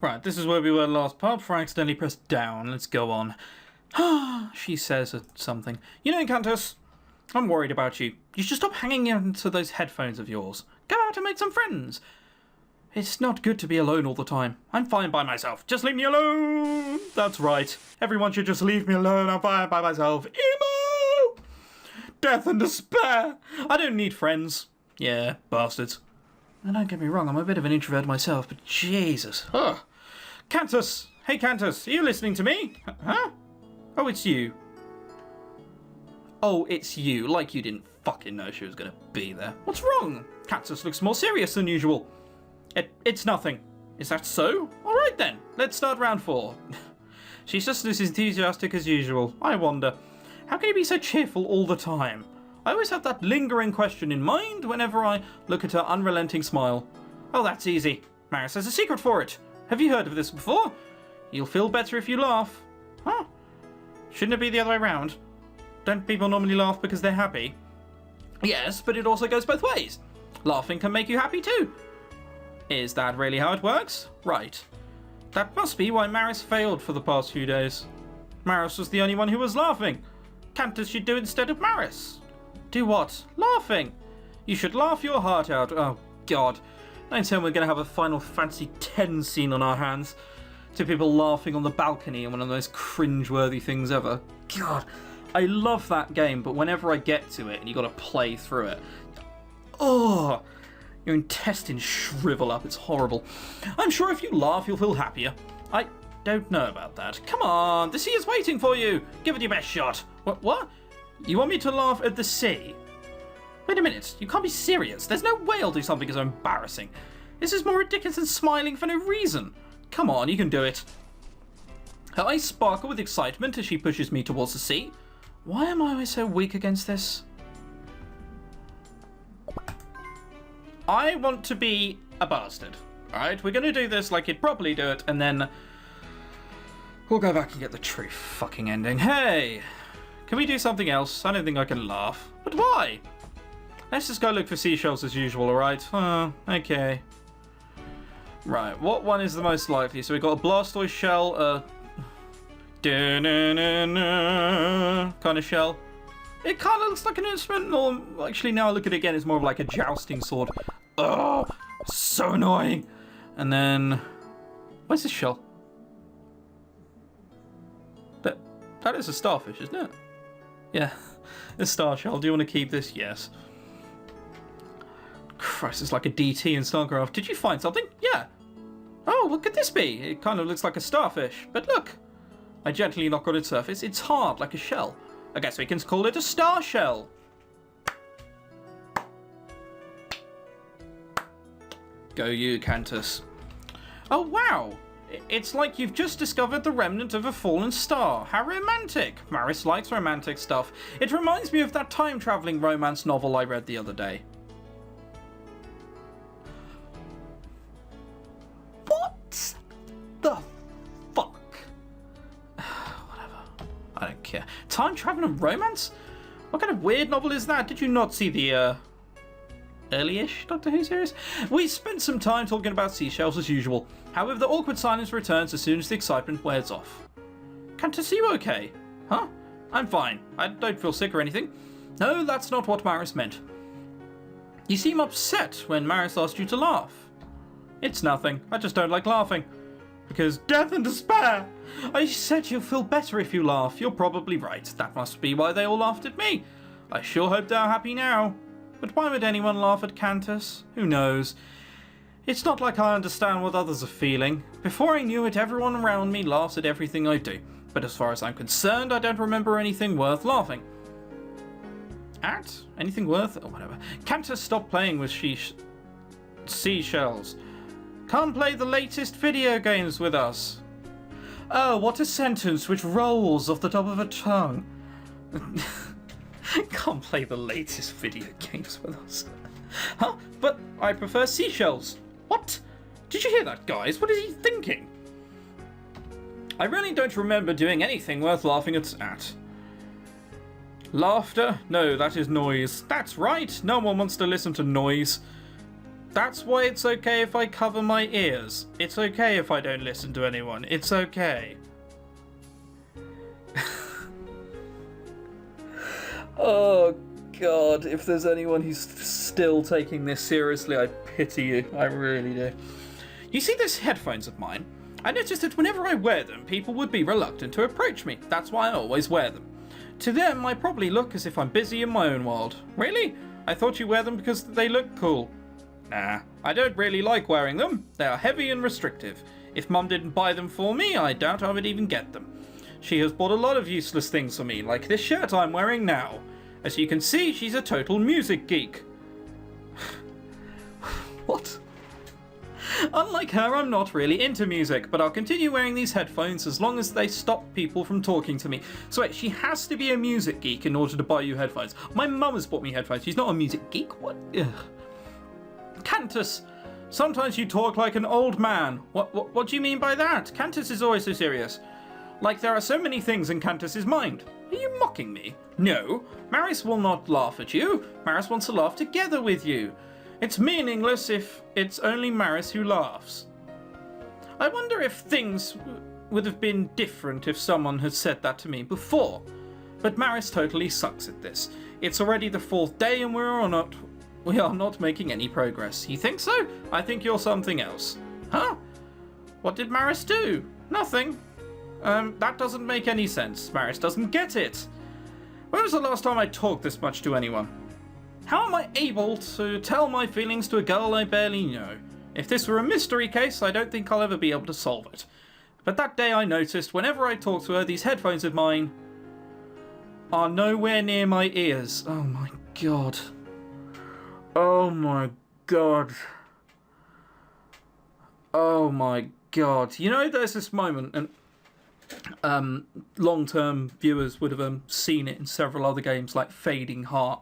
Right, this is where we were last part before I accidentally pressed down. Let's go on. She says something. You know, Countess, I'm worried about you. You should stop hanging into those headphones of yours. Go out and make some friends. It's not good to be alone all the time. I'm fine by myself. Just leave me alone. That's right. Everyone should just leave me alone. I'm fine by myself. Emo! Death and despair. I don't need friends. Yeah, bastards. And don't get me wrong, I'm a bit of an introvert myself, but Jesus. Ugh. Cantus! Hey, Cantus, are you listening to me? Huh? Oh, it's you. Oh, it's you. Like you didn't fucking know she was gonna be there. What's wrong? Cantus looks more serious than usual. It's nothing. Is that so? Alright then, let's start round 4. She's just as enthusiastic as usual. I wonder, how can you be so cheerful all the time? I always have that lingering question in mind whenever I look at her unrelenting smile. Oh, that's easy. Maris has a secret for it. Have you heard of this before? You'll feel better if you laugh. Huh? Shouldn't it be the other way around? Don't people normally laugh because they're happy? Yes, but it also goes both ways. Laughing can make you happy too. Is that really how it works? Right. That must be why Maris failed for the past few days. Maris was the only one who was laughing. Cantus should do instead of Maris. Do what? Laughing. You should laugh your heart out. Oh, God. Don't tell me we're going to have a Final Fantasy X scene on our hands. 2 people laughing on the balcony and one of the most cringe-worthy things ever. God, I love that game, but whenever I get to it and you got to play through it, oh, your intestines shrivel up. It's horrible. I'm sure if you laugh, you'll feel happier. I don't know about that. Come on, the sea is waiting for you. Give it your best shot. What? You want me to laugh at the sea? Wait a minute, you can't be serious. There's no way I'll do something so embarrassing. This is more ridiculous than smiling for no reason. Come on, you can do it. Her eyes sparkle with excitement as she pushes me towards the sea. Why am I always so weak against this? I want to be a bastard. Alright, we're going to do this like you'd properly do it, and then we'll go back and get the true fucking ending. Hey! Can we do something else? I don't think I can laugh. But why? Let's just go look for seashells as usual, alright? Okay. Right, what one is the most likely? So we've got a Blastoise shell, kind of shell. It kind of looks like an instrument, or actually now I look at it again, it's more of like a jousting sword. Oh, so annoying. And then, where's this shell? That is a starfish, isn't it? Yeah, a star shell. Do you want to keep this? Yes. Christ, it's like a DT in StarCraft. Did you find something? Yeah. Oh, what could this be? It kind of looks like a starfish. But look, I gently knock on its surface. It's hard, like a shell. I guess we can call it a star shell. Go you, Cantus. Oh, wow. It's like you've just discovered the remnant of a fallen star. How romantic. Maris likes romantic stuff. It reminds me of that time-traveling romance novel I read the other day. What the fuck? Whatever. I don't care. Time-traveling romance? What kind of weird novel is that? Did you not see the, early-ish Doctor Who series? We spent some time talking about seashells as usual. However, the awkward silence returns as soon as the excitement wears off. Cantus, are you okay? Huh? I'm fine. I don't feel sick or anything. No, that's not what Maris meant. You seem upset when Maris asked you to laugh. It's nothing. I just don't like laughing. Because death and despair! I said you'll feel better if you laugh. You're probably right. That must be why they all laughed at me. I sure hope they're happy now. But why would anyone laugh at Cantus? Who knows? It's not like I understand what others are feeling. Before I knew it, everyone around me laughs at everything I do. But as far as I'm concerned, I don't remember anything worth laughing at. Anything worth? Or whatever. Cantus stopped playing with seashells. Come play the latest video games with us. Oh, what a sentence which rolls off the top of a tongue. Come play the latest video games with us. Huh? But I prefer seashells. What? Did you hear that, guys? What is he thinking? I really don't remember doing anything worth laughing at. Laughter? No, that is noise. That's right. No one wants to listen to noise. That's why it's okay if I cover my ears. It's okay if I don't listen to anyone. It's okay. Oh, God. If there's anyone who's still taking this seriously, I pity you. I really do. You see these headphones of mine? I noticed that whenever I wear them, people would be reluctant to approach me. That's why I always wear them. To them, I probably look as if I'm busy in my own world. Really? I thought you wear them because they look cool. Nah, I don't really like wearing them. They are heavy and restrictive. If Mum didn't buy them for me, I doubt I would even get them. She has bought a lot of useless things for me, like this shirt I'm wearing now. As you can see, she's a total music geek. What? Unlike her, I'm not really into music, but I'll continue wearing these headphones as long as they stop people from talking to me. So wait, she has to be a music geek in order to buy you headphones. My mum has bought me headphones. She's not a music geek? What? Ugh. Cantus, sometimes you talk like an old man. What do you mean by that? Cantus is always so serious. Like there are so many things in Cantus's mind. Are you mocking me? No, Maris will not laugh at you. Maris wants to laugh together with you. It's meaningless if it's only Maris who laughs. I wonder if things would have been different if someone had said that to me before. But Maris totally sucks at this. It's already the 4th day and we are not making any progress. You think so? I think you're something else. Huh? What did Maris do? Nothing. That doesn't make any sense. Maris doesn't get it. When was the last time I talked this much to anyone? How am I able to tell my feelings to a girl I barely know? If this were a mystery case, I don't think I'll ever be able to solve it. But that day I noticed, whenever I talk to her, these headphones of mine are nowhere near my ears. Oh my God. Oh my God. Oh my God. You know, there's this moment, and long-term viewers would have seen it in several other games like Fading Heart,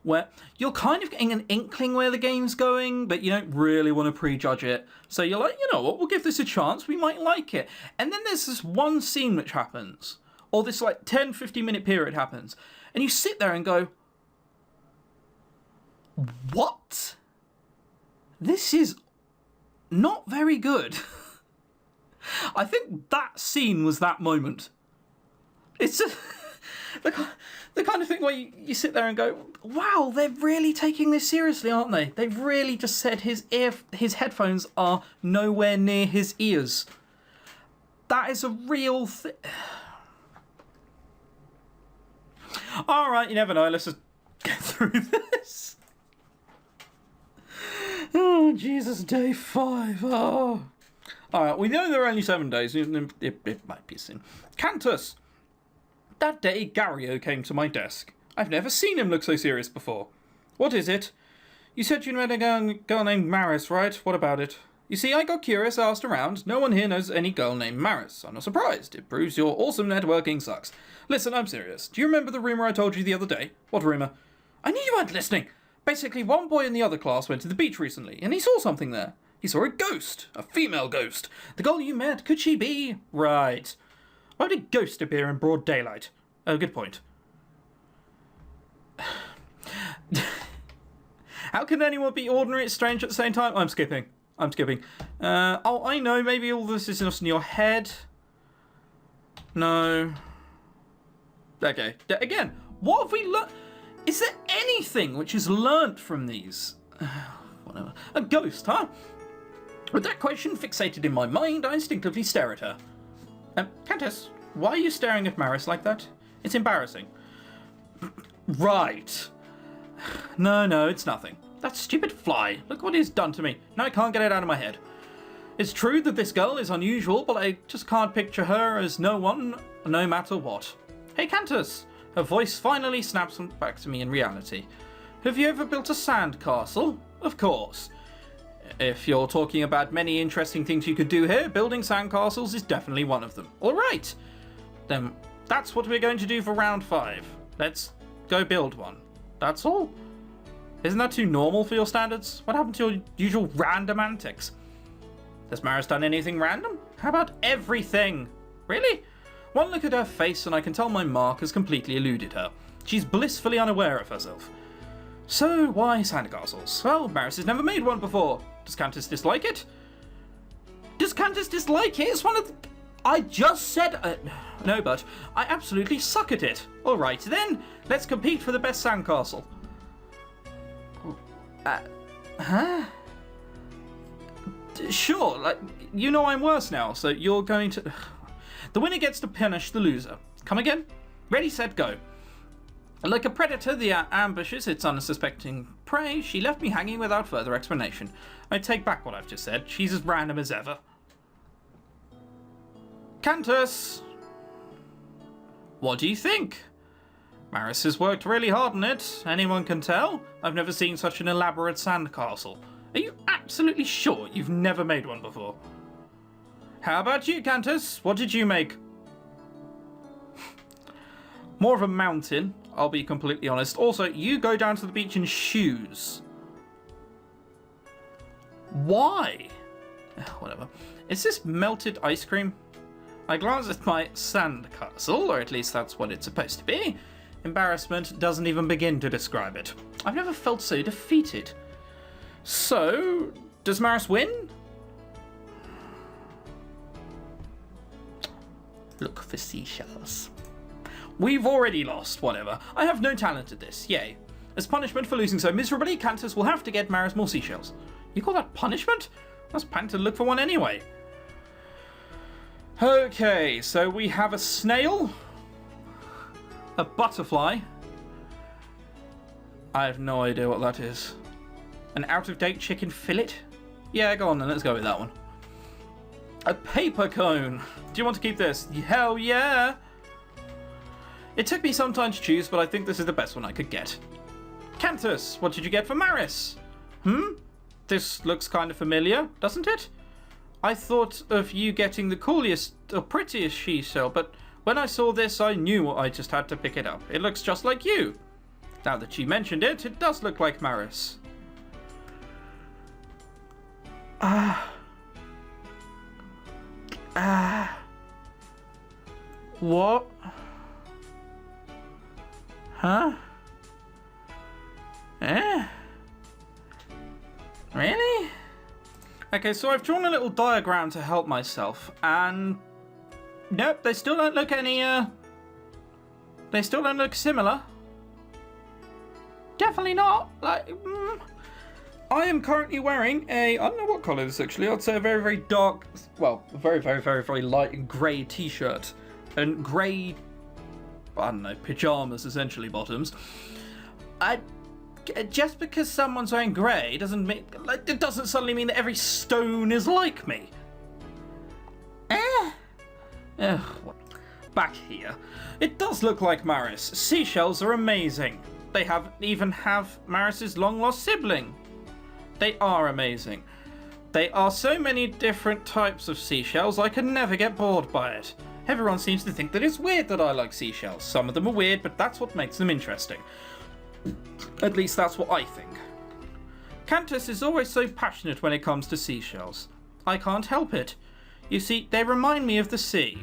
where you're kind of getting an inkling where the game's going, but you don't really want to prejudge it. So you're like, you know what, we'll give this a chance, we might like it. And then there's this one scene which happens, or this like 10-15 minute period happens, and you sit there and go, what? This is not very good. I think that scene was that moment. It's just the kind of thing where you sit there and go, wow, they're really taking this seriously, aren't they? They've really just said his headphones are nowhere near his ears. That is a real thing. All right, you never know. Let's just get through this. Oh, Jesus, day 5. Oh. All right, we know there are only 7 days. It might be a sin. Cantus. That day, Gario came to my desk. I've never seen him look so serious before. What is it? You said you met a girl named Maris, right? What about it? You see, I got curious, asked around. No one here knows any girl named Maris. I'm not surprised. It proves your awesome networking sucks. Listen, I'm serious. Do you remember the rumour I told you the other day? What rumour? I knew you weren't listening. Basically, one boy in the other class went to the beach recently, and he saw something there. He saw a ghost. A female ghost. The girl you met, could she be? Right. Why would a ghost appear in broad daylight? Oh, good point. How can anyone be ordinary and strange at the same time? I'm skipping. Oh, I know. Maybe all this is just in your head. No. Okay. Again, what have we learned? Is there anything which is learnt from these? Whatever. A ghost, huh? With that question fixated in my mind, I instinctively stare at her. Cantus, why are you staring at Maris like that? It's embarrassing. Right. No, it's nothing. That stupid fly. Look what he's done to me. Now I can't get it out of my head. It's true that this girl is unusual, but I just can't picture her as no one, no matter what. Hey, Cantus. Her voice finally snaps back to me in reality. Have you ever built a sandcastle? Of course. If you're talking about many interesting things you could do here, building sandcastles is definitely one of them. All right. Then that's what we're going to do for round 5. Let's go build one. That's all. Isn't that too normal for your standards? What happened to your usual random antics? Has Maris done anything random? How about everything? Really? One look at her face and I can tell my mark has completely eluded her. She's blissfully unaware of herself. So, why sandcastles? Well, Maris has never made one before. Does Cantus dislike it? Does Cantus dislike it? It's one of the... I just said... no, but I absolutely suck at it. Alright then, let's compete for the best sandcastle. Huh? Sure, like, you know I'm worse now, so you're going to... The winner gets to punish the loser. Come again? Ready, set, go. Like a predator that ambushes its unsuspecting prey, she left me hanging without further explanation. I take back what I've just said. She's as random as ever. Cantus! What do you think? Maris has worked really hard on it. Anyone can tell. I've never seen such an elaborate sandcastle. Are you absolutely sure you've never made one before? How about you, Cantus? What did you make? More of a mountain, I'll be completely honest. Also, you go down to the beach in shoes. Why? Whatever. Is this melted ice cream? I glance at my sandcastle, or at least that's what it's supposed to be. Embarrassment doesn't even begin to describe it. I've never felt so defeated. So, does Maris win? Look for seashells. We've already lost, whatever. I have no talent at this, yay. As punishment for losing so miserably, Cantus will have to get Maris more seashells. You call that punishment? I was planning to look for one anyway. Okay, so we have a snail, a butterfly. I have no idea what that is. An out-of-date chicken fillet? Yeah, go on then, let's go with that one. A paper cone. Do you want to keep this? Hell yeah! It took me some time to choose, but I think this is the best one I could get. Cantus, what did you get for Maris? This looks kind of familiar, doesn't it? I thought of you getting the coolest or prettiest she-shell, but when I saw this, I knew I just had to pick it up. It looks just like you. Now that you mentioned it, it does look like Maris. What? Huh? Really? Okay, so I've drawn a little diagram to help myself, and nope, they still don't look any, they still don't look similar. Definitely not. Like, I am currently wearing a, I don't know what colour this is actually, I'd say a very, very dark, well, very, very, very, very light grey t-shirt, and grey, I don't know, pyjamas, essentially, bottoms. Just because someone's wearing grey doesn't mean, like, it doesn't suddenly mean that every stone is like me. Back here. It does look like Maris. Seashells are amazing. They even have Maris's long-lost sibling. They are amazing. They are so many different types of seashells, I can never get bored by it. Everyone seems to think that it's weird that I like seashells. Some of them are weird, but that's what makes them interesting. At least that's what I think. Cantus is always so passionate when it comes to seashells. I can't help it. You see, they remind me of the sea.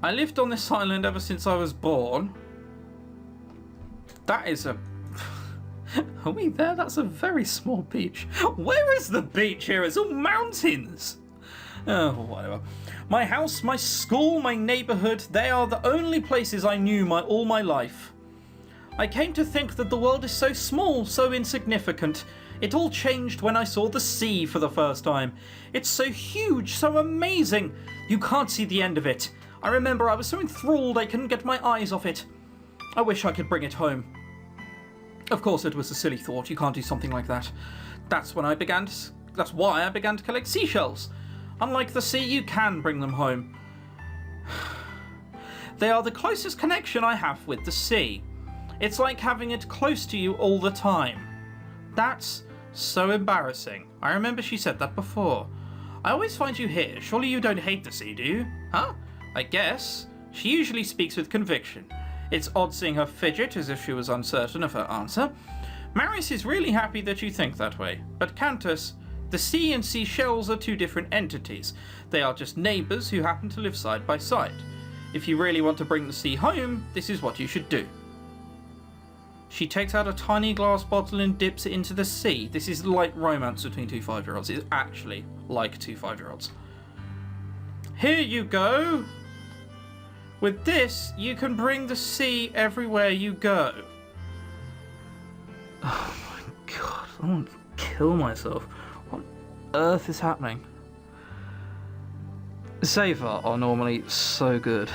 I lived on this island ever since I was born. That is a... Are we there? That's a very small beach. Where is the beach here? It's all mountains. Oh, whatever. My house, my school, my neighbourhood, they are the only places I knew all my life. I came to think that the world is so small, so insignificant. It all changed when I saw the sea for the first time. It's so huge, so amazing. You can't see the end of it. I remember I was so enthralled I couldn't get my eyes off it. I wish I could bring it home. Of course it was a silly thought, you can't do something like that. That's why I began to collect seashells. Unlike the sea, you can bring them home. They are the closest connection I have with the sea. It's like having it close to you all the time. That's so embarrassing. I remember she said that before. I always find you here. Surely you don't hate the sea, do you? Huh? I guess. She usually speaks with conviction. It's odd seeing her fidget as if she was uncertain of her answer. Maris is really happy that you think that way. But Cantus, the sea and seashells are two different entities. They are just neighbours who happen to live side by side. If you really want to bring the sea home, this is what you should do. She takes out a tiny glass bottle and dips it into the sea. This is like romance between two 5-year-olds. It's actually like two 5-year-olds. Here you go. With this, you can bring the sea everywhere you go. Oh my god, I want to kill myself. What on earth is happening? Save are normally so good.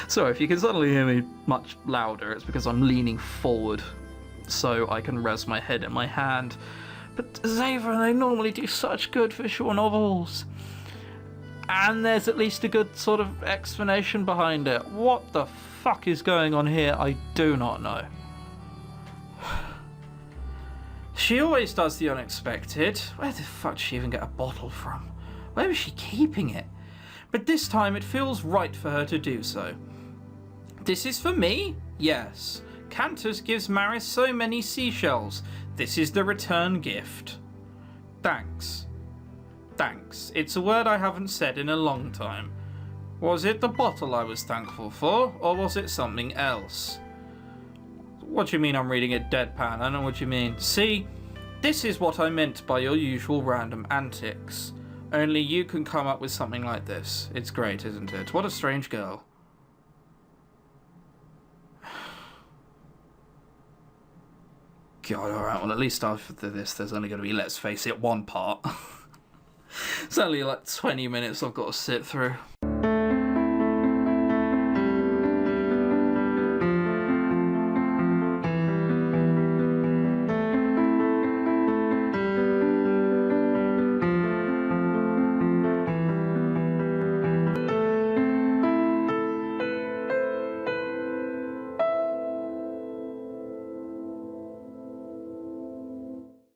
Sorry, if you can suddenly hear me much louder, it's because I'm leaning forward so I can rest my head in my hand. But Zava, they normally do such good visual novels. And there's at least a good sort of explanation behind it. What the fuck is going on here? I do not know. She always does the unexpected. Where the fuck did she even get a bottle from? Where was she keeping it? But this time it feels right for her to do so. This is for me? Yes. Cantus gives Maris so many seashells. This is the return gift. Thanks. Thanks. It's a word I haven't said in a long time. Was it the bottle I was thankful for, or was it something else? What do you mean I'm reading it deadpan? I know what you mean. See, this is what I meant by your usual random antics. Only you can come up with something like this. It's great, isn't it? What a strange girl. God, alright, well at least after this there's only going to be, let's face it, one part. It's only like 20 minutes I've got to sit through.